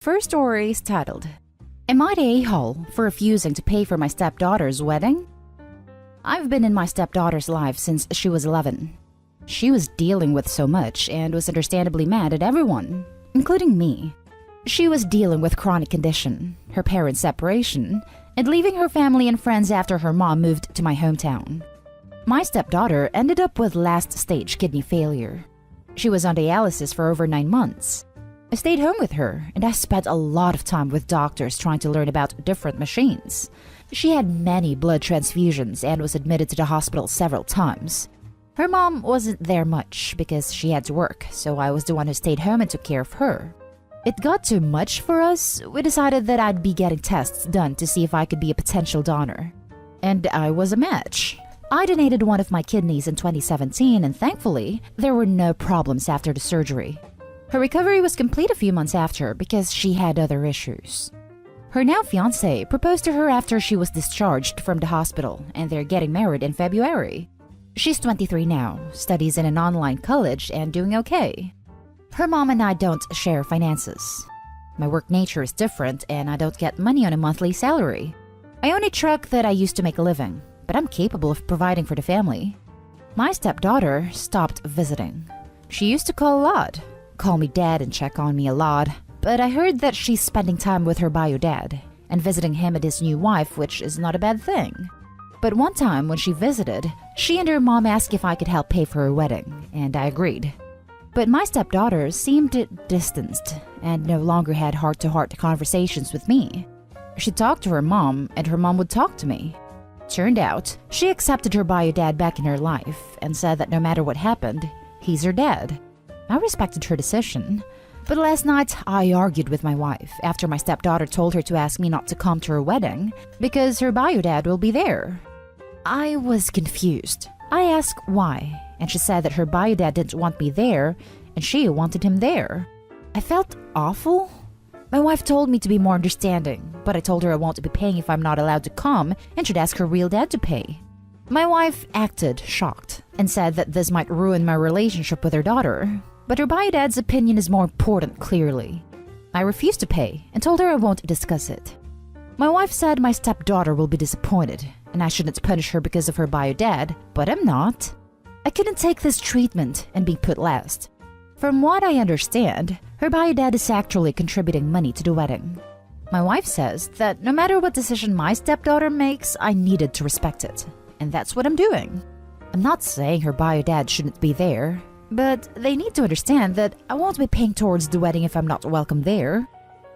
First story is titled, Am I the a-hole for refusing to pay for my stepdaughter's wedding? I've been in my stepdaughter's life since she was 11. She was dealing with so much and was understandably mad at everyone, including me. She was dealing with chronic condition, her parents' separation, and leaving her family and friends after her mom moved to my hometown. My stepdaughter ended up with last-stage kidney failure. She was on dialysis for over 9 months. I stayed home with her, and I spent a lot of time with doctors trying to learn about different machines. She had many blood transfusions and was admitted to the hospital several times. Her mom wasn't there much because she had to work, so I was the one who stayed home and took care of her. It got too much for us. We decided that I'd be getting tests done to see if I could be a potential donor. And I was a match. I donated one of my kidneys in 2017, and thankfully, there were no problems after the surgery. Her recovery was complete a few months after because she had other issues. Her now fiancé proposed to her after she was discharged from the hospital, and they're getting married in February. She's 23 now, studies in an online college, and doing okay. Her mom and I don't share finances. My work nature is different, and I don't get money on a monthly salary. I own a truck that I used to make a living, but I'm capable of providing for the family. My stepdaughter stopped visiting. She used to call a lot. Call me dad and check on me a lot, but I heard that she's spending time with her bio dad and visiting him and his new wife, which is not a bad thing. But one time when she visited, she and her mom asked if I could help pay for her wedding, and I agreed. But my stepdaughter seemed distanced and no longer had heart-to-heart conversations with me. She talked to her mom, and her mom would talk to me. Turned out, she accepted her bio dad back in her life and said that no matter what happened, he's her dad. I respected her decision, but last night I argued with my wife after my stepdaughter told her to ask me not to come to her wedding because her bio dad will be there. I was confused. I asked why, and she said that her bio dad didn't want me there and she wanted him there. I felt awful. My wife told me to be more understanding, but I told her I won't be paying if I'm not allowed to come and should ask her real dad to pay. My wife acted shocked and said that this might ruin my relationship with her daughter. But her bio dad's opinion is more important, clearly. I refused to pay and told her I won't discuss it. My wife said my stepdaughter will be disappointed and I shouldn't punish her because of her bio dad, but I'm not. I couldn't take this treatment and be put last. From what I understand, her bio dad is actually contributing money to the wedding. My wife says that no matter what decision my stepdaughter makes, I needed to respect it. And that's what I'm doing. I'm not saying her bio dad shouldn't be there, but they need to understand that I won't be paying towards the wedding if I'm not welcome there.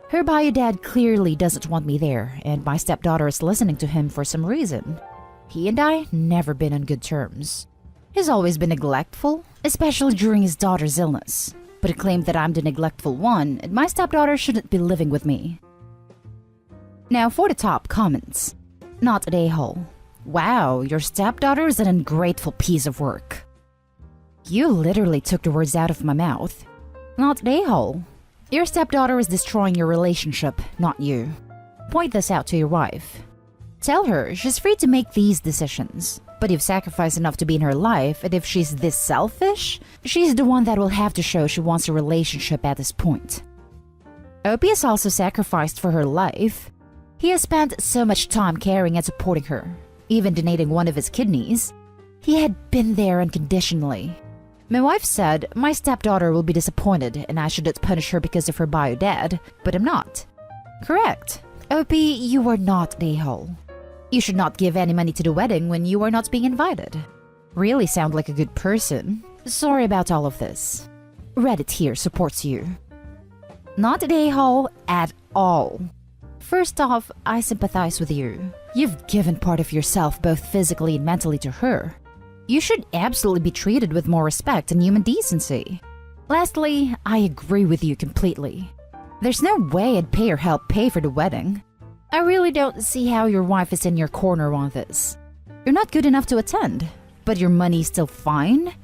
Her bio dad clearly doesn't want me there, and my stepdaughter is listening to him for some reason. He and I never been on good terms. He's always been neglectful, especially during his daughter's illness, but he claimed that I'm the neglectful one and my stepdaughter shouldn't be living with me. Now for the top comments. Not an a-hole. Wow, your stepdaughter is an ungrateful piece of work. You literally took the words out of my mouth. Not an a-hole. Your stepdaughter is destroying your relationship, not you. Point this out to your wife. Tell her she's free to make these decisions, but you've sacrificed enough to be in her life, and if she's this selfish, she's the one that will have to show she wants a relationship at this point. Opie has also sacrificed for her life. He has spent so much time caring and supporting her, even donating one of his kidneys. He had been there unconditionally. My wife said my stepdaughter will be disappointed and I shouldn't punish her because of her bio dad, but I'm not. Correct. Opie, you are not an a-hole. You should not give any money to the wedding when you are not being invited. Really sound like a good person. Sorry about all of this. Reddit here supports you. Not an a-hole at all. First off, I sympathize with you. You've given part of yourself both physically and mentally to her. You should absolutely be treated with more respect and human decency. Lastly, I agree with you completely. There's no way I'd pay or help pay for the wedding. I really don't see how your wife is in your corner on this. You're not good enough to attend, but your money's still fine?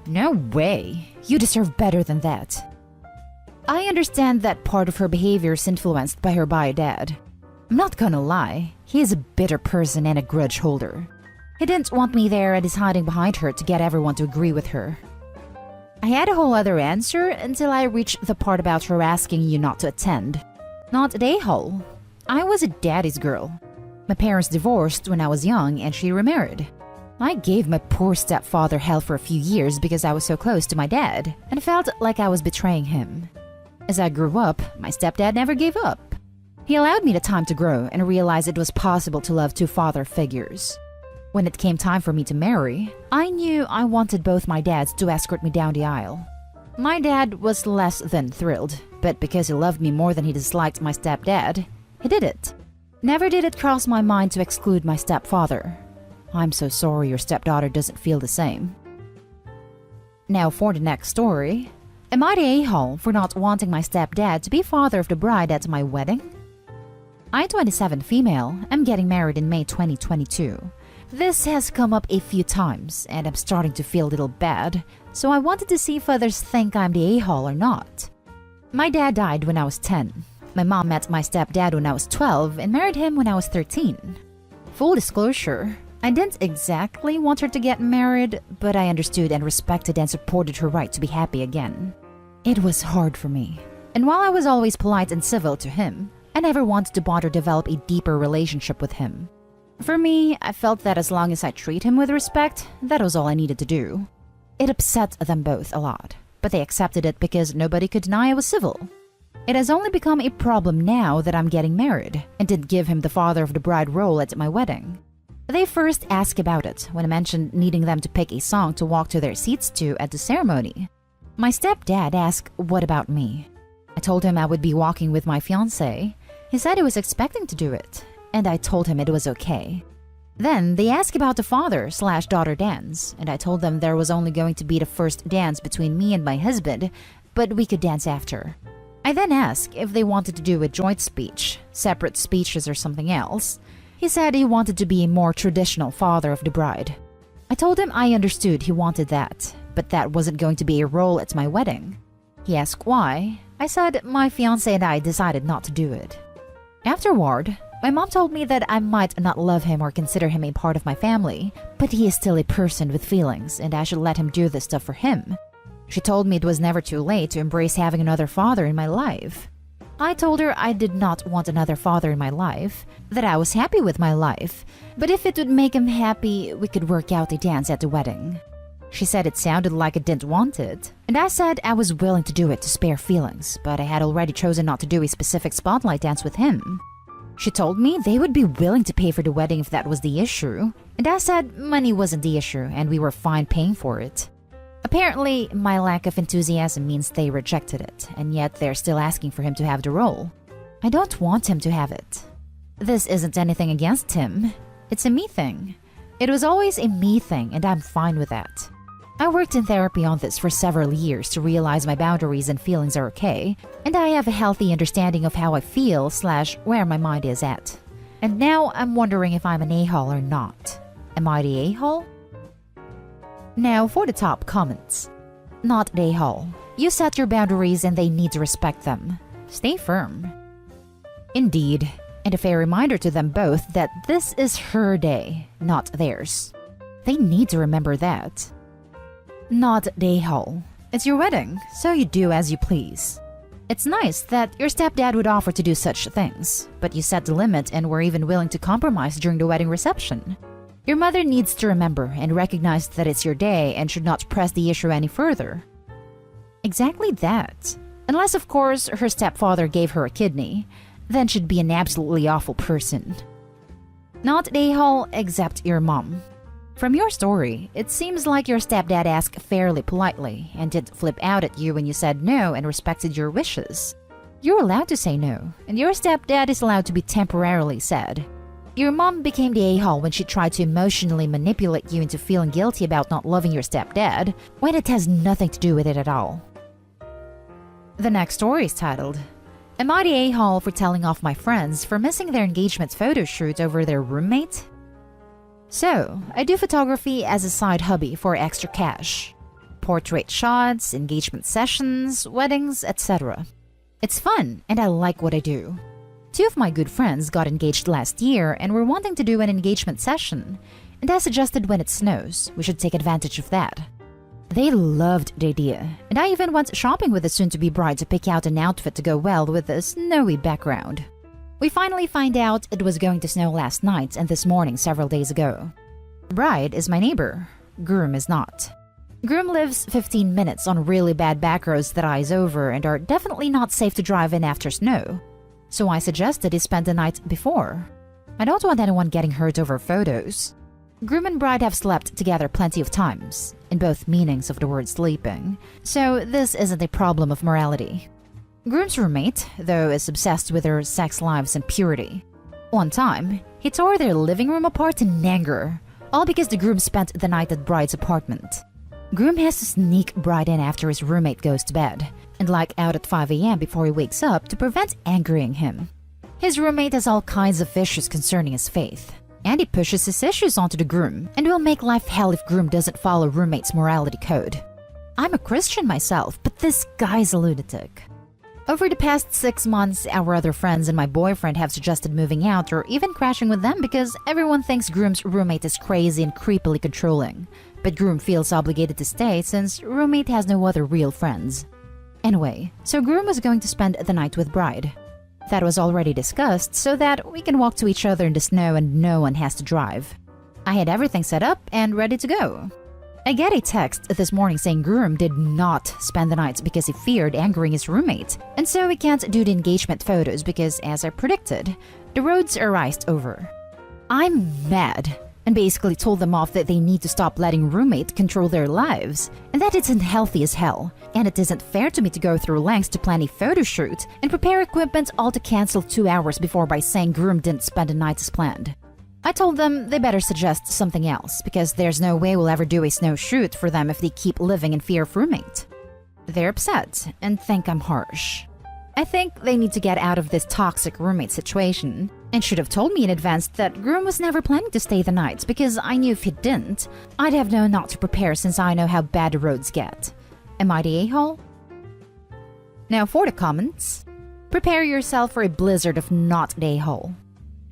No way. You deserve better than that. I understand that part of her behavior is influenced by her bio dad. I'm not gonna lie, he is a bitter person and a grudge holder. He didn't want me there and is hiding behind her to get everyone to agree with her. I had a whole other answer until I reached the part about her asking you not to attend. Not a hole. I was a daddy's girl. My parents divorced when I was young and she remarried. I gave my poor stepfather hell for a few years because I was so close to my dad and felt like I was betraying him. As I grew up, my stepdad never gave up. He allowed me the time to grow and realize it was possible to love two father figures. When it came time for me to marry, I knew I wanted both my dads to escort me down the aisle. My dad was less than thrilled, but because he loved me more than he disliked my stepdad, he did it. Never did it cross my mind to exclude my stepfather. I'm so sorry your stepdaughter doesn't feel the same. Now for the next story. Am I the a-hole for not wanting my stepdad to be father of the bride at my wedding? I'm 27 female, am getting married in May 2022. This has come up a few times and I'm starting to feel a little bad, so I wanted to see if others think I'm the a-hole or not. My dad died when I was 10. My mom met my stepdad when I was 12 and married him when I was 13. Full disclosure, I didn't exactly want her to get married, but I understood and respected and supported her right to be happy again. It was hard for me, and while I was always polite and civil to him, I never wanted to bond or develop a deeper relationship with him. For me, I felt that as long as I treat him with respect, that was all I needed to do. It upset them both a lot, but they accepted it because nobody could deny I was civil. It has only become a problem now that I'm getting married and didn't give him the father of the bride role at my wedding. They first asked about it when I mentioned needing them to pick a song to walk to their seats to at the ceremony. My stepdad asked, "What about me?" I told him I would be walking with my fiancé. He said he was expecting to do it, and I told him it was okay. Then they asked about the father/daughter dance, and I told them there was only going to be the first dance between me and my husband, but we could dance after. I then asked if they wanted to do a joint speech, separate speeches or something else. He said he wanted to be a more traditional father of the bride. I told him I understood he wanted that, but that wasn't going to be a role at my wedding. He asked why. I said my fiancé and I decided not to do it. Afterward, my mom told me that I might not love him or consider him a part of my family, but he is still a person with feelings and I should let him do this stuff for him. She told me it was never too late to embrace having another father in my life. I told her I did not want another father in my life, that I was happy with my life, but if it would make him happy, we could work out a dance at the wedding. She said it sounded like I didn't want it, and I said I was willing to do it to spare feelings, but I had already chosen not to do a specific spotlight dance with him. She told me they would be willing to pay for the wedding if that was the issue, and I said money wasn't the issue and we were fine paying for it. Apparently, my lack of enthusiasm means they rejected it, and yet they're still asking for him to have the role. I don't want him to have it. This isn't anything against him. It's a me thing. It was always a me thing, and I'm fine with that. I worked in therapy on this for several years to realize my boundaries and feelings are okay, and I have a healthy understanding of how I feel/where my mind is at. And now I'm wondering if I'm an a-hole or not. Am I the a-hole? Now for the top comments. Not the a-hole. You set your boundaries and they need to respect them. Stay firm. Indeed, and a fair reminder to them both that this is her day, not theirs. They need to remember that. Not the a-hole. It's your wedding, so you do as you please. It's nice that your stepdad would offer to do such things, but you set the limit and were even willing to compromise during the wedding reception. Your mother needs to remember and recognize that it's your day and should not press the issue any further. Exactly that. Unless, of course, her stepfather gave her a kidney, then she'd be an absolutely awful person. Not the a-hole except your mom. From your story, it seems like your stepdad asked fairly politely and didn't flip out at you when you said no and respected your wishes. You're allowed to say no, and your stepdad is allowed to be temporarily sad. Your mom became the a-hole when she tried to emotionally manipulate you into feeling guilty about not loving your stepdad, when it has nothing to do with it at all. The next story is titled, Am I the a-hole for telling off my friends for missing their engagement photo shoot over their roommate? So, I do photography as a side hobby for extra cash. Portrait shots, engagement sessions, weddings, etc. It's fun and I like what I do. 2 of my good friends got engaged last year and were wanting to do an engagement session, and I suggested when it snows, we should take advantage of that. They loved the idea, and I even went shopping with the soon-to-be bride to pick out an outfit to go well with the snowy background. We finally find out it was going to snow last night and this morning several days ago. Bride is my neighbor. Groom is not. Groom lives 15 minutes on really bad back roads that eyes over and are definitely not safe to drive in after snow. So I suggested he spend the night before. I don't want anyone getting hurt over photos. Groom and bride have slept together plenty of times, in both meanings of the word sleeping, so this isn't a problem of morality. Groom's roommate, though, is obsessed with their sex lives and purity. One time, he tore their living room apart in anger, all because the groom spent the night at bride's apartment. Groom has to sneak bride in after his roommate goes to bed, and out at 5 a.m. before he wakes up to prevent angering him. His roommate has all kinds of issues concerning his faith, and he pushes his issues onto the groom and will make life hell if groom doesn't follow roommate's morality code. I'm a Christian myself, but this guy's a lunatic. Over the past 6 months, our other friends and my boyfriend have suggested moving out or even crashing with them because everyone thinks groom's roommate is crazy and creepily controlling. But groom feels obligated to stay since roommate has no other real friends. Anyway, so groom was going to spend the night with bride. That was already discussed so that we can walk to each other in the snow and no one has to drive. I had everything set up and ready to go. I get a text this morning saying groom did not spend the night because he feared angering his roommate, and so we can't do the engagement photos because, as I predicted, the roads are iced over. I'm mad and basically told them off that they need to stop letting roommate control their lives, and that it's unhealthy as hell, and it isn't fair to me to go through lengths to plan a photo shoot and prepare equipment all to cancel 2 hours before by saying groom didn't spend the night as planned. I told them they better suggest something else because there's no way we'll ever do a snow shoot for them if they keep living in fear of roommate. They're upset and think I'm harsh. I think they need to get out of this toxic roommate situation and should have told me in advance that groom was never planning to stay the night because I knew if he didn't, I'd have known not to prepare since I know how bad the roads get. Am I the a-hole? Now for the comments. Prepare yourself for a blizzard of not the a-hole.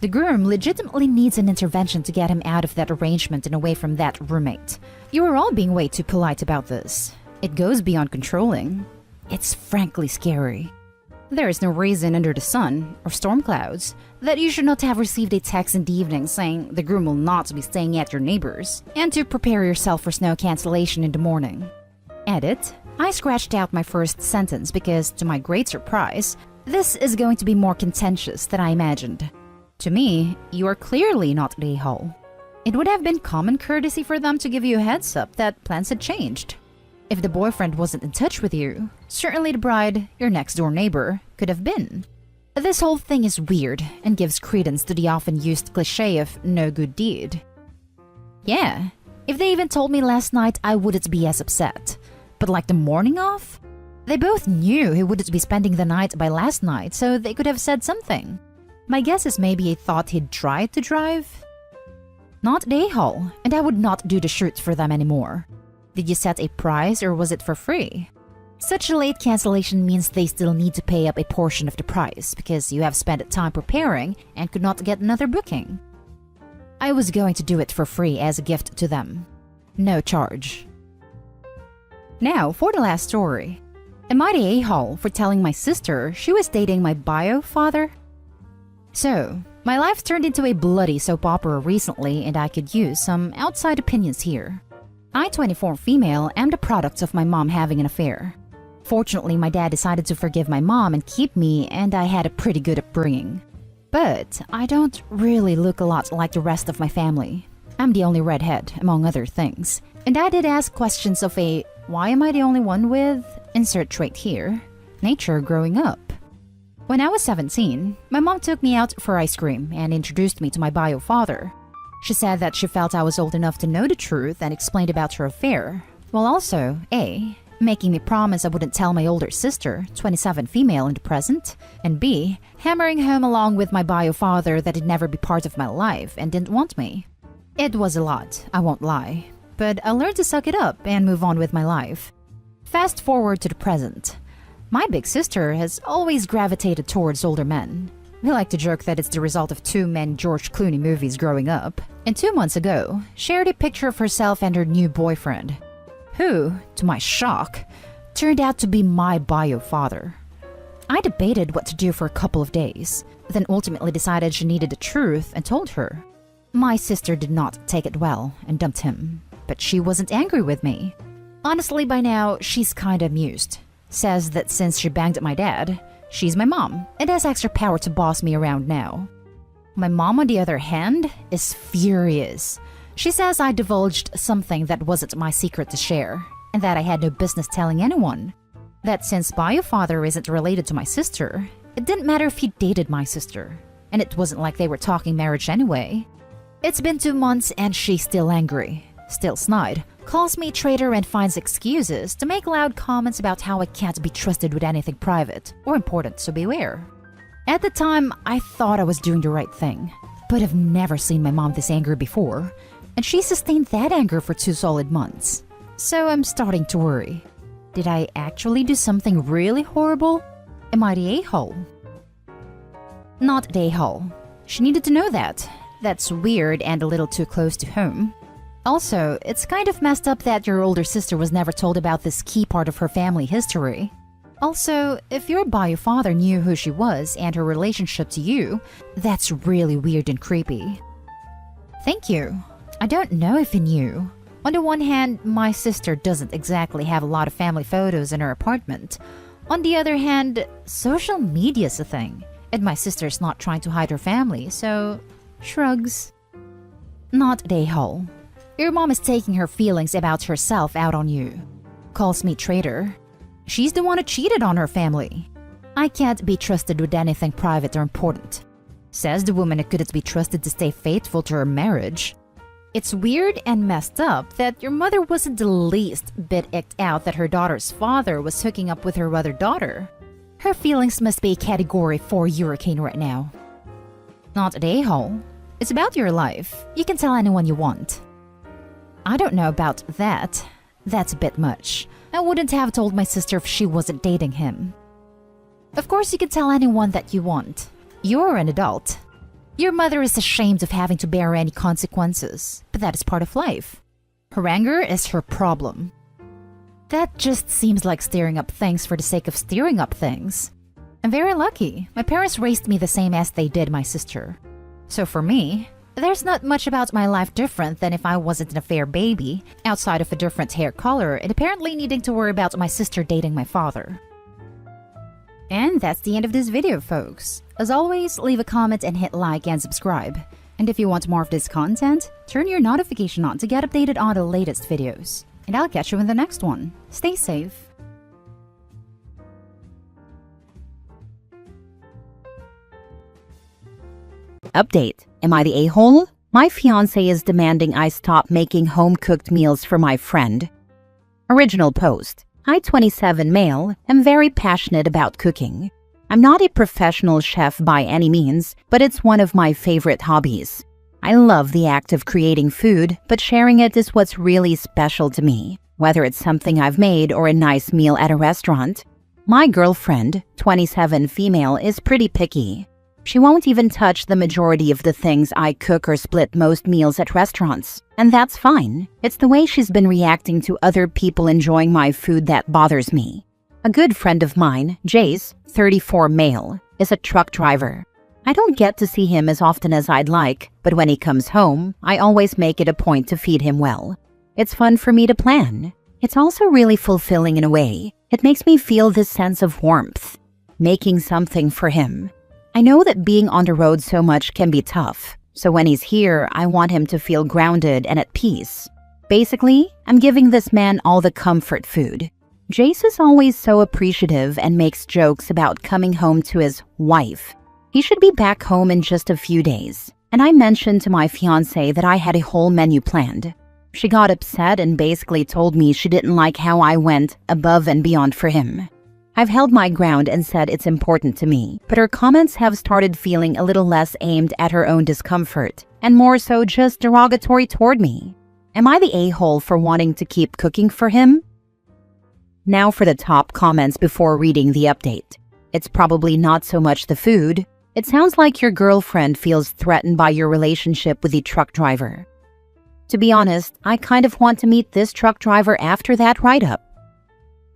The groom legitimately needs an intervention to get him out of that arrangement and away from that roommate. You are all being way too polite about this. It goes beyond controlling. It's frankly scary. There is no reason under the sun, or storm clouds, that you should not have received a text in the evening saying the groom will not be staying at your neighbor's, and to prepare yourself for snow cancellation in the morning. Edit. I scratched out my first sentence because, to my great surprise, this is going to be more contentious than I imagined. To me, you are clearly not the a-hole. It would have been common courtesy for them to give you a heads up that plans had changed. If the boyfriend wasn't in touch with you, certainly the bride, your next-door neighbor, could have been. This whole thing is weird and gives credence to the often used cliché of no good deed. Yeah, if they even told me last night, I wouldn't be as upset. But like the morning off? They both knew he wouldn't be spending the night by last night, so they could have said something. My guess is maybe he thought he'd tried to drive. Not the a-hole, and I would not do the shoots for them anymore. Did you set a price or was it for free? Such a late cancellation means they still need to pay up a portion of the price because you have spent time preparing and could not get another booking. I was going to do it for free as a gift to them. No charge. Now for the last story. Am I the a-hole for telling my sister she was dating my bio father? So, my life turned into a bloody soap opera recently and I could use some outside opinions here. I, 24 female, am the product of my mom having an affair. Fortunately, my dad decided to forgive my mom and keep me, and I had a pretty good upbringing. But I don't really look a lot like the rest of my family. I'm the only redhead, among other things. And I did ask questions of a, why am I the only one with, insert trait here, nature growing up. When I was 17, my mom took me out for ice cream and introduced me to my bio father. She said that she felt I was old enough to know the truth and explained about her affair, while also, A, making me promise I wouldn't tell my older sister, 27 female in the present, and B, hammering home along with my bio father that he'd never be part of my life and didn't want me. It was a lot, I won't lie, but I learned to suck it up and move on with my life. Fast forward to the present. My big sister has always gravitated towards older men. We like to joke that it's the result of too many George Clooney movies growing up, and 2 months ago, shared a picture of herself and her new boyfriend. who, to my shock, turned out to be my bio father. I debated what to do for a couple of days, then ultimately decided she needed the truth and told her. My sister did not take it well and dumped him, but she wasn't angry with me. Honestly, by now, she's kinda amused. Says that since she banged at my dad, she's my mom and has extra power to boss me around now. My mom, on the other hand, is furious. She says I divulged something that wasn't my secret to share, and that I had no business telling anyone. That since bio father isn't related to my sister, it didn't matter if he dated my sister, and it wasn't like they were talking marriage anyway. It's been 2 months and she's still angry, still snide, calls me traitor and finds excuses to make loud comments about how I can't be trusted with anything private or important, so beware. At the time, I thought I was doing the right thing, but I've never seen my mom this angry before, and she sustained that anger for 2 solid months. So I'm starting to worry. Did I actually do something really horrible? Am I the a-hole? Not the a-hole. She needed to know that. That's weird and a little too close to home. Also, it's kind of messed up that your older sister was never told about this key part of her family history. Also, if your bio father knew who she was and her relationship to you, that's really weird and creepy. Thank you. I don't know if he knew. On the one hand, my sister doesn't exactly have a lot of family photos in her apartment. On the other hand, social media's a thing, and my sister's not trying to hide her family, so shrugs. Not the a-hole. Your mom is taking her feelings about herself out on you. Calls me traitor. She's the one who cheated on her family. I can't be trusted with anything private or important. Says the woman who couldn't be trusted to stay faithful to her marriage. It's weird and messed up that your mother wasn't the least bit icked out that her daughter's father was hooking up with her other daughter. Her feelings must be Category 4 hurricane right now. Not the a-hole. It's about your life. You can tell anyone you want. I don't know about that. That's a bit much. I wouldn't have told my sister if she wasn't dating him. Of course you can tell anyone that you want. You're an adult. Your mother is ashamed of having to bear any consequences, but that is part of life. Her anger is her problem. That just seems like stirring up things for the sake of stirring up things. I'm very lucky. My parents raised me the same as they did my sister. So for me, there's not much about my life different than if I wasn't an affair baby, outside of a different hair color and apparently needing to worry about my sister dating my father. And that's the end of this video, folks. As always, leave a comment and hit like and subscribe. And if you want more of this content, turn your notification on to get updated on the latest videos. And I'll catch you in the next one. Stay safe. Update. Am I the a-hole? My fiancé is demanding I stop making home-cooked meals for my friend. Original post. I, 27 male, am very passionate about cooking. I'm not a professional chef by any means, but it's one of my favorite hobbies. I love the act of creating food, but sharing it is what's really special to me, whether it's something I've made or a nice meal at a restaurant. My girlfriend, 27 female, is pretty picky. She won't even touch the majority of the things I cook or split most meals at restaurants. And that's fine. It's the way she's been reacting to other people enjoying my food that bothers me. A good friend of mine, Jace, 34 male, is a truck driver. I don't get to see him as often as I'd like, but when he comes home, I always make it a point to feed him well. It's fun for me to plan. It's also really fulfilling in a way. It makes me feel this sense of warmth, making something for him. I know that being on the road so much can be tough, so when he's here, I want him to feel grounded and at peace. Basically, I'm giving this man all the comfort food. Jace is always so appreciative and makes jokes about coming home to his wife. He should be back home in just a few days, and I mentioned to my fiancé that I had a whole menu planned. She got upset and basically told me she didn't like how I went above and beyond for him. I've held my ground and said it's important to me, but her comments have started feeling a little less aimed at her own discomfort, and more so just derogatory toward me. Am I the a-hole for wanting to keep cooking for him? Now for the top comments before reading the update. It's probably not so much the food. It sounds like your girlfriend feels threatened by your relationship with the truck driver. To be honest, I kind of want to meet this truck driver after that write-up.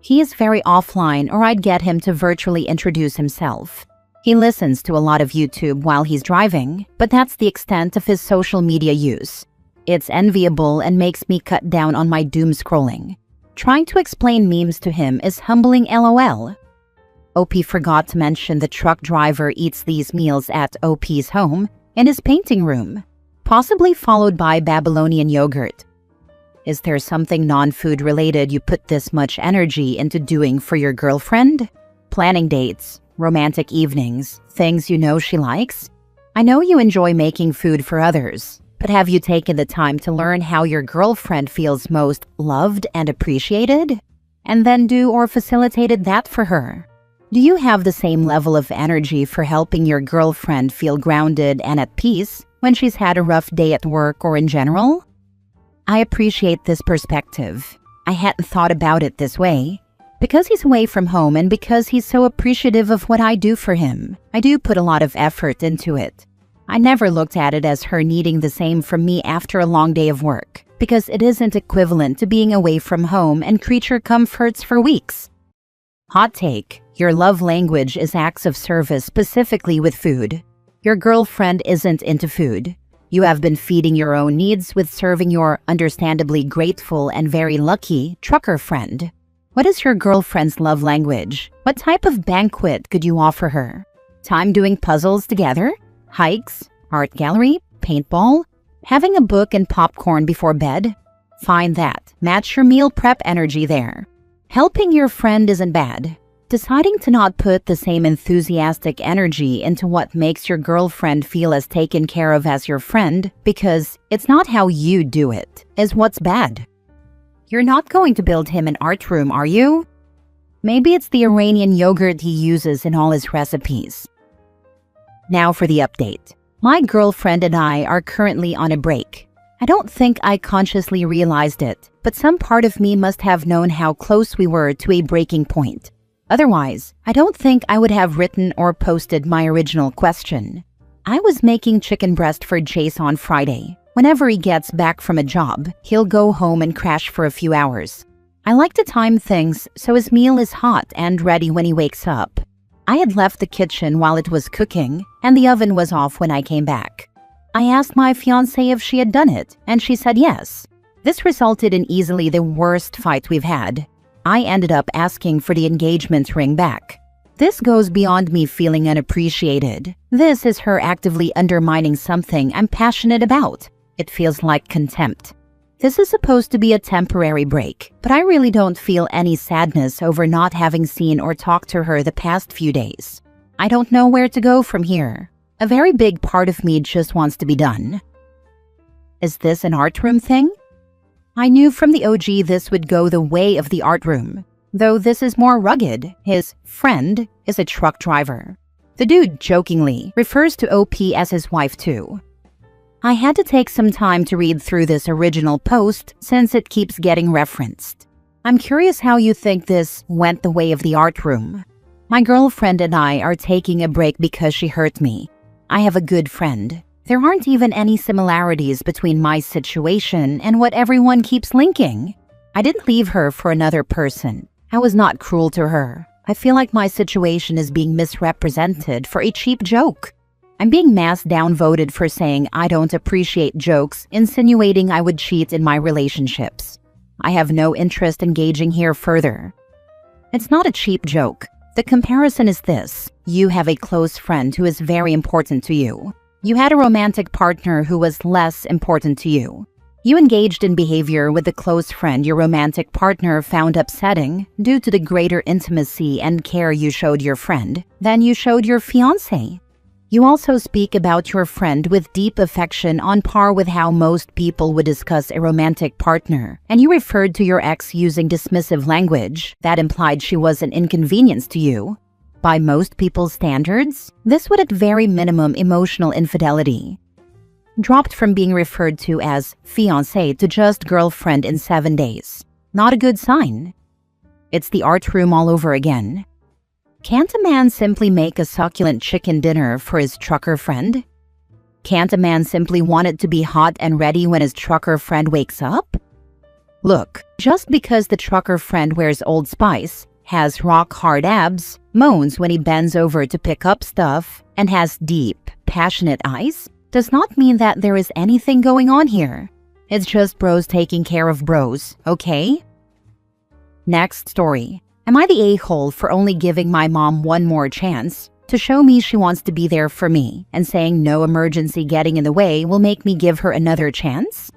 He is very offline, or I'd get him to virtually introduce himself. He listens to a lot of YouTube while he's driving, but that's the extent of his social media use. It's enviable and makes me cut down on my doom scrolling. Trying to explain memes to him is humbling, lol. OP forgot to mention the truck driver eats these meals at OP's home in his painting room, possibly followed by Babylonian yogurt. Is there something non-food related you put this much energy into doing for your girlfriend? Planning dates, romantic evenings, things you know she likes? I know you enjoy making food for others, but have you taken the time to learn how your girlfriend feels most loved and appreciated? And then do or facilitated that for her? Do you have the same level of energy for helping your girlfriend feel grounded and at peace when she's had a rough day at work or in general? I appreciate this perspective. I hadn't thought about it this way. Because he's away from home and because he's so appreciative of what I do for him, I do put a lot of effort into it. I never looked at it as her needing the same from me after a long day of work, because it isn't equivalent to being away from home and creature comforts for weeks. Hot take: your love language is acts of service, specifically with food. Your girlfriend isn't into food. You have been feeding your own needs with serving your understandably grateful and very lucky trucker friend. What is your girlfriend's love language? What type of banquet could you offer her? Time doing puzzles together? Hikes? Art gallery? Paintball? Having a book and popcorn before bed? Find that. Match your meal prep energy there. Helping your friend isn't bad. Deciding to not put the same enthusiastic energy into what makes your girlfriend feel as taken care of as your friend, because it's not how you do it, is what's bad. You're not going to build him an art room, are you? Maybe it's the Iranian yogurt he uses in all his recipes. Now for the update. My girlfriend and I are currently on a break. I don't think I consciously realized it, but some part of me must have known how close we were to a breaking point. Otherwise, I don't think I would have written or posted my original question. I was making chicken breast for Jace on Friday. Whenever he gets back from a job, he'll go home and crash for a few hours. I like to time things so his meal is hot and ready when he wakes up. I had left the kitchen while it was cooking, and the oven was off when I came back. I asked my fiancée if she had done it, and she said yes. This resulted in easily the worst fight we've had. I ended up asking for the engagement ring back. This goes beyond me feeling unappreciated. This is her actively undermining something I'm passionate about. It feels like contempt. This is supposed to be a temporary break, but I really don't feel any sadness over not having seen or talked to her the past few days. I don't know where to go from here. A very big part of me just wants to be done. Is this an art room thing? I knew from the OG this would go the way of the art room, though this is more rugged. His friend is a truck driver. The dude jokingly refers to OP as his wife too. I had to take some time to read through this original post since it keeps getting referenced. I'm curious how you think this went the way of the art room. My girlfriend and I are taking a break because she hurt me. I have a good friend. There aren't even any similarities between my situation and what everyone keeps linking. I didn't leave her for another person. I was not cruel to her. I feel like my situation is being misrepresented for a cheap joke. I'm being mass downvoted for saying I don't appreciate jokes, insinuating I would cheat in my relationships. I have no interest engaging here further. It's not a cheap joke. The comparison is this. You have a close friend who is very important to you. You had a romantic partner who was less important to you. You engaged in behavior with the close friend your romantic partner found upsetting due to the greater intimacy and care you showed your friend than you showed your fiancé. You also speak about your friend with deep affection on par with how most people would discuss a romantic partner, and you referred to your ex using dismissive language that implied she was an inconvenience to you. By most people's standards, this would at very minimum emotional infidelity. Dropped from being referred to as fiancé to just girlfriend in 7 days. Not a good sign. It's the art room all over again. Can't a man simply make a succulent chicken dinner for his trucker friend? Can't a man simply want it to be hot and ready when his trucker friend wakes up? Look, just because the trucker friend wears Old Spice, has rock-hard abs, moans when he bends over to pick up stuff, and has deep, passionate eyes, does not mean that there is anything going on here. It's just bros taking care of bros, okay? Next story. Am I the a-hole for only giving my mom one more chance to show me she wants to be there for me and saying no emergency getting in the way will make me give her another chance?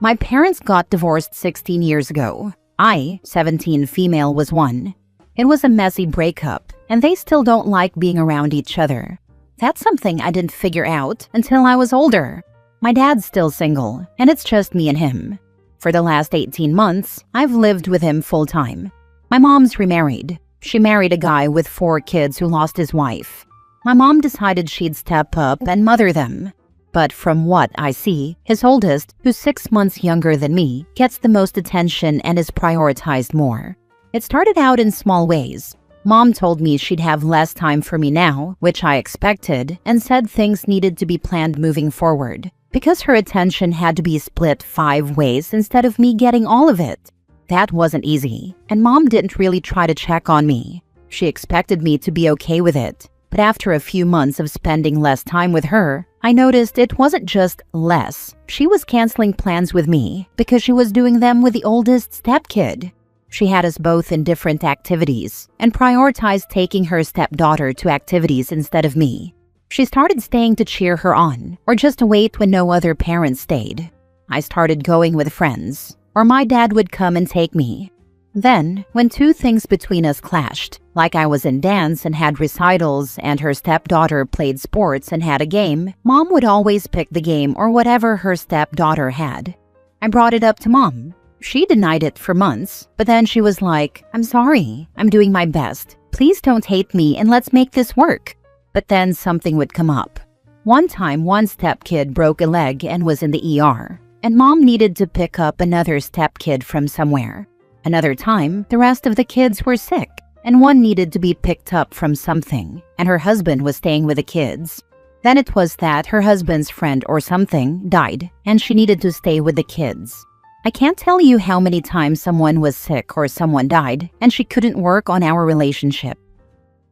My parents got divorced 16 years ago. I, 17 female, was one. It was a messy breakup, and they still don't like being around each other. That's something I didn't figure out until I was older. My dad's still single, and it's just me and him. For the last 18 months, I've lived with him full-time. My mom's remarried. She married a guy with 4 kids who lost his wife. My mom decided she'd step up and mother them. But from what I see, his oldest, who's 6 months younger than me, gets the most attention and is prioritized more. It started out in small ways. Mom told me she'd have less time for me now, which I expected, and said things needed to be planned moving forward, because her attention had to be split 5 ways instead of me getting all of it. That wasn't easy, and Mom didn't really try to check on me. She expected me to be okay with it. But after a few months of spending less time with her, I noticed it wasn't just less. She was canceling plans with me because she was doing them with the oldest stepkid. She had us both in different activities and prioritized taking her stepdaughter to activities instead of me. She started staying to cheer her on or just to wait when no other parents stayed. I started going with friends, or my dad would come and take me. Then, when 2 things between us clashed, like I was in dance and had recitals and her stepdaughter played sports and had a game, Mom would always pick the game or whatever her stepdaughter had. I brought it up to Mom. She denied it for months, but then she was like, "I'm sorry, I'm doing my best. Please don't hate me and let's make this work." But then something would come up. One time, one stepkid broke a leg and was in the ER, and Mom needed to pick up another stepkid from somewhere. Another time, the rest of the kids were sick, and one needed to be picked up from something, and her husband was staying with the kids. Then it was that her husband's friend or something died, and she needed to stay with the kids. I can't tell you how many times someone was sick or someone died, and she couldn't work on our relationship.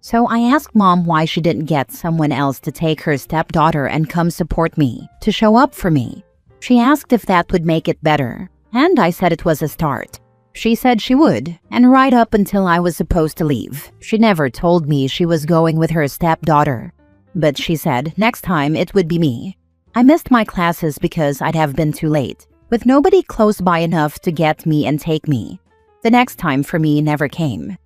So I asked Mom why she didn't get someone else to take her stepdaughter and come support me, to show up for me. She asked if that would make it better, and I said it was a start. She said she would, and right up until I was supposed to leave. She never told me she was going with her stepdaughter. But she said next time it would be me. I missed my classes because I'd have been too late, with nobody close by enough to get me and take me. The next time for me never came.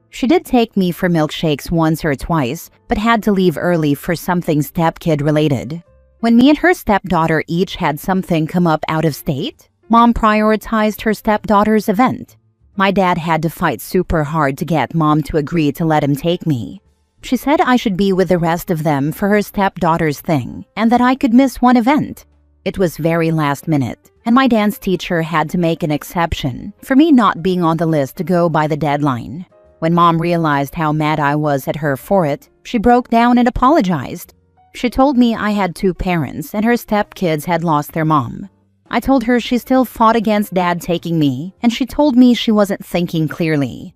She did take me for milkshakes once or twice, but had to leave early for something stepkid related. When me and her stepdaughter each had something come up out of state, Mom prioritized her stepdaughter's event. My dad had to fight super hard to get Mom to agree to let him take me. She said I should be with the rest of them for her stepdaughter's thing and that I could miss one event. It was very last minute, and my dance teacher had to make an exception for me not being on the list to go by the deadline. When Mom realized how mad I was at her for it, she broke down and apologized. She told me I had 2 parents and her stepkids had lost their mom. I told her she still fought against Dad taking me, and she told me she wasn't thinking clearly.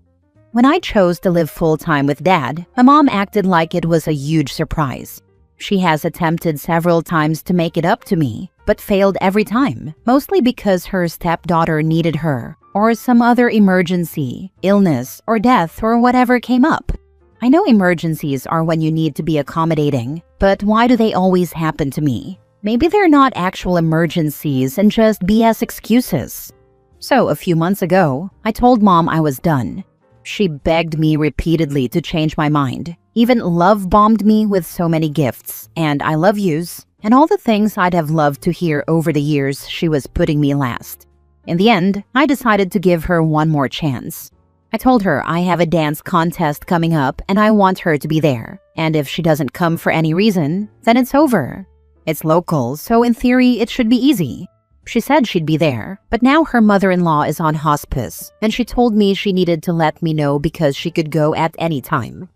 When I chose to live full-time with Dad, my mom acted like it was a huge surprise. She has attempted several times to make it up to me, but failed every time, mostly because her stepdaughter needed her, or some other emergency, illness, or death, or whatever came up. I know emergencies are when you need to be accommodating, but why do they always happen to me? Maybe they're not actual emergencies and just BS excuses. So a few months ago, I told Mom I was done. She begged me repeatedly to change my mind, even love-bombed me with so many gifts and I love yous, and all the things I'd have loved to hear over the years she was putting me last. In the end, I decided to give her one more chance. I told her I have a dance contest coming up and I want her to be there, and if she doesn't come for any reason, then it's over. It's local, so in theory, it should be easy. She said she'd be there, but now her mother-in-law is on hospice, and she told me she needed to let me know because she could go at any time.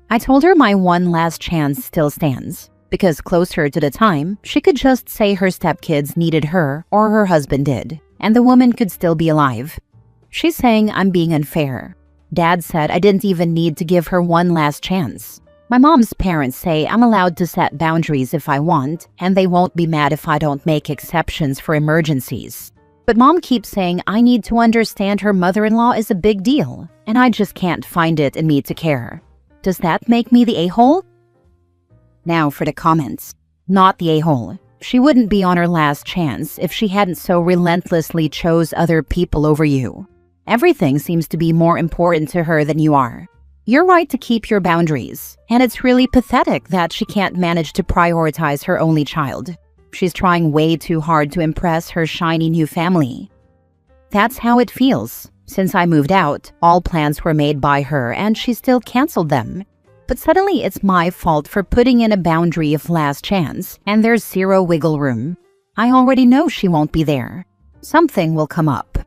I told her my one last chance still stands. Because closer to the time, she could just say her stepkids needed her or her husband did, and the woman could still be alive. She's saying I'm being unfair. Dad said I didn't even need to give her one last chance. My mom's parents say I'm allowed to set boundaries if I want, and they won't be mad if I don't make exceptions for emergencies. But mom keeps saying I need to understand her mother-in-law is a big deal, and I just can't find it in me to care. Does that make me the a-hole? Now for the comments. Not the a-hole. She wouldn't be on her last chance if she hadn't so relentlessly chose other people over you. Everything seems to be more important to her than you are. You're right to keep your boundaries, and it's really pathetic that she can't manage to prioritize her only child. She's trying way too hard to impress her shiny new family. That's how it feels. Since I moved out, all plans were made by her and she still canceled them. But suddenly it's my fault for putting in a boundary of last chance, and there's zero wiggle room. I already know she won't be there. Something will come up.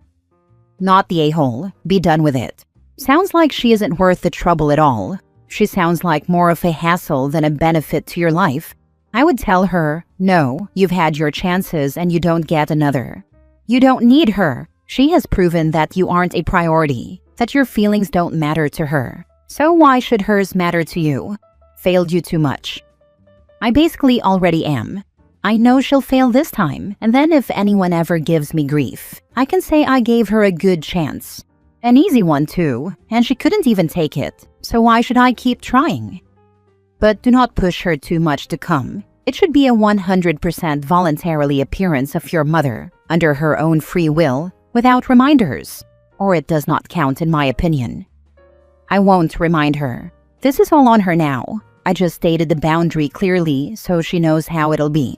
Not the a-hole. Be done with it. Sounds like she isn't worth the trouble at all. She sounds like more of a hassle than a benefit to your life. I would tell her, no, you've had your chances and you don't get another. You don't need her. She has proven that you aren't a priority, that your feelings don't matter to her. So why should hers matter to you? Failed you too much. I basically already am. I know she'll fail this time, and then if anyone ever gives me grief, I can say I gave her a good chance. An easy one too, and she couldn't even take it, so why should I keep trying? But do not push her too much to come. It should be a 100% voluntarily appearance of your mother, under her own free will, without reminders, or it does not count in my opinion. I won't remind her. This is all on her now. I just stated the boundary clearly so she knows how it'll be.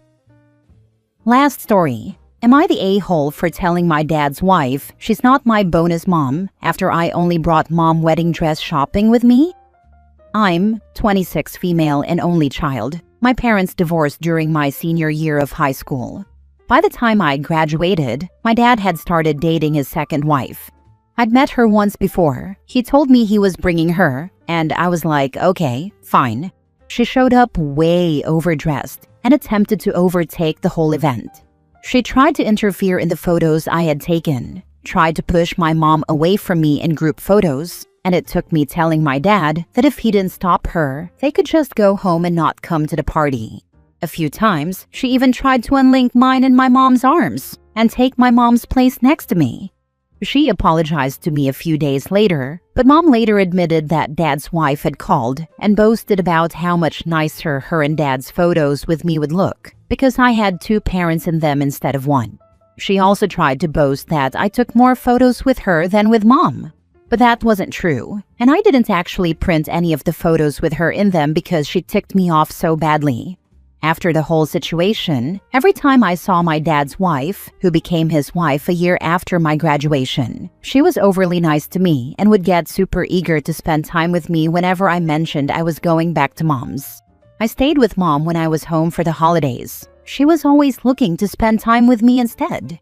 Last story. Am I the a-hole for telling my dad's wife she's not my bonus mom after I only brought mom wedding dress shopping with me? I'm 26 female and only child. My parents divorced during my senior year of high school. By the time I graduated, my dad had started dating his second wife. I'd met her once before. He told me he was bringing her, and I was like, okay, fine. She showed up way overdressed and attempted to overtake the whole event. She tried to interfere in the photos I had taken, tried to push my mom away from me in group photos, and it took me telling my dad that if he didn't stop her, they could just go home and not come to the party. A few times, she even tried to unlink mine and my mom's arms and take my mom's place next to me. She apologized to me a few days later, but mom later admitted that dad's wife had called and boasted about how much nicer her and dad's photos with me would look because I had two parents in them instead of one. She also tried to boast that I took more photos with her than with mom. But that wasn't true, and I didn't actually print any of the photos with her in them because she ticked me off so badly. After the whole situation, every time I saw my dad's wife, who became his wife a year after my graduation, she was overly nice to me and would get super eager to spend time with me whenever I mentioned I was going back to mom's. I stayed with mom when I was home for the holidays. She was always looking to spend time with me instead.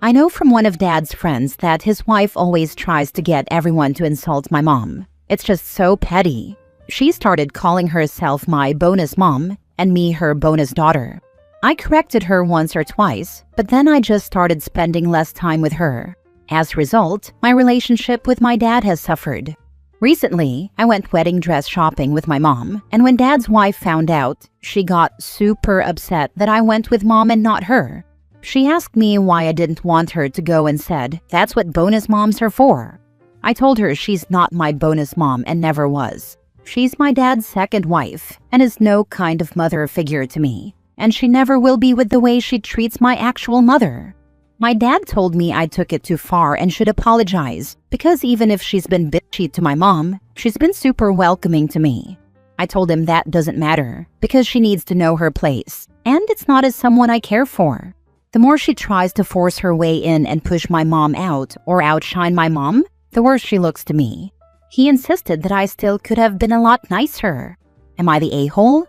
I know from one of dad's friends that his wife always tries to get everyone to insult my mom. It's just so petty. She started calling herself my bonus mom and me her bonus daughter. I corrected her once or twice, but then I just started spending less time with her. As a result, my relationship with my dad has suffered. Recently, I went wedding dress shopping with my mom, and when dad's wife found out, she got super upset that I went with mom and not her. She asked me why I didn't want her to go and said, "That's what bonus moms are for." I told her she's not my bonus mom and never was. She's my dad's second wife and is no kind of mother figure to me, and she never will be with the way she treats my actual mother. My dad told me I took it too far and should apologize because even if she's been bitchy to my mom, she's been super welcoming to me. I told him that doesn't matter because she needs to know her place, and it's not as someone I care for. The more she tries to force her way in and push my mom out or outshine my mom, the worse she looks to me. He insisted that I still could have been a lot nicer. Am I the a-hole?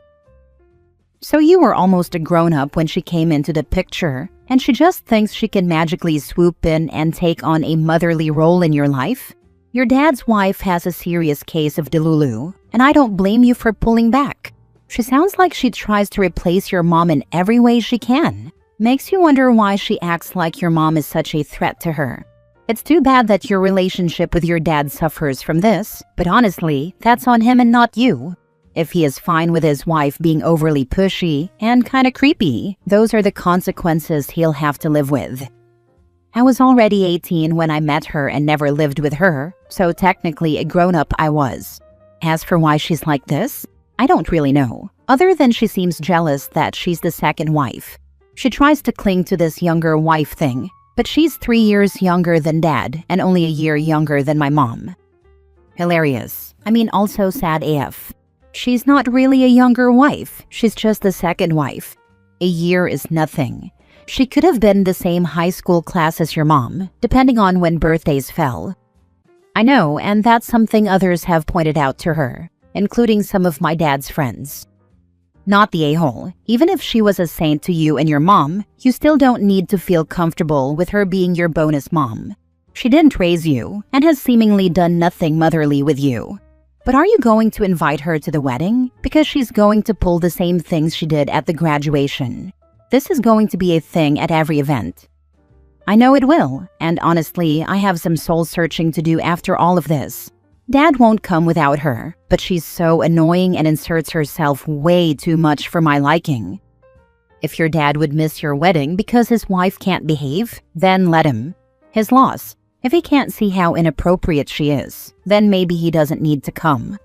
So you were almost a grown-up when she came into the picture, and she just thinks she can magically swoop in and take on a motherly role in your life? Your dad's wife has a serious case of delulu, and I don't blame you for pulling back. She sounds like she tries to replace your mom in every way she can. Makes you wonder why she acts like your mom is such a threat to her. It's too bad that your relationship with your dad suffers from this, but honestly, that's on him and not you. If he is fine with his wife being overly pushy and kinda creepy, those are the consequences he'll have to live with. I was already 18 when I met her and never lived with her, so technically a grown-up I was. As for why she's like this, I don't really know, other than she seems jealous that she's the second wife. She tries to cling to this younger wife thing, but she's 3 years younger than Dad and only a year younger than my mom. Hilarious. I mean, also sad AF. She's not really a younger wife, she's just the second wife. A year is nothing. She could have been the same high school class as your mom, depending on when birthdays fell. I know, and that's something others have pointed out to her, including some of my dad's friends. Not the a-hole. Even if she was a saint to you and your mom, you still don't need to feel comfortable with her being your bonus mom. She didn't raise you, and has seemingly done nothing motherly with you. But are you going to invite her to the wedding? Because she's going to pull the same things she did at the graduation. This is going to be a thing at every event. I know it will, and honestly, I have some soul-searching to do after all of this. Dad won't come without her, but she's so annoying and inserts herself way too much for my liking. If your dad would miss your wedding because his wife can't behave, then let him. His loss. If he can't see how inappropriate she is, then maybe he doesn't need to come.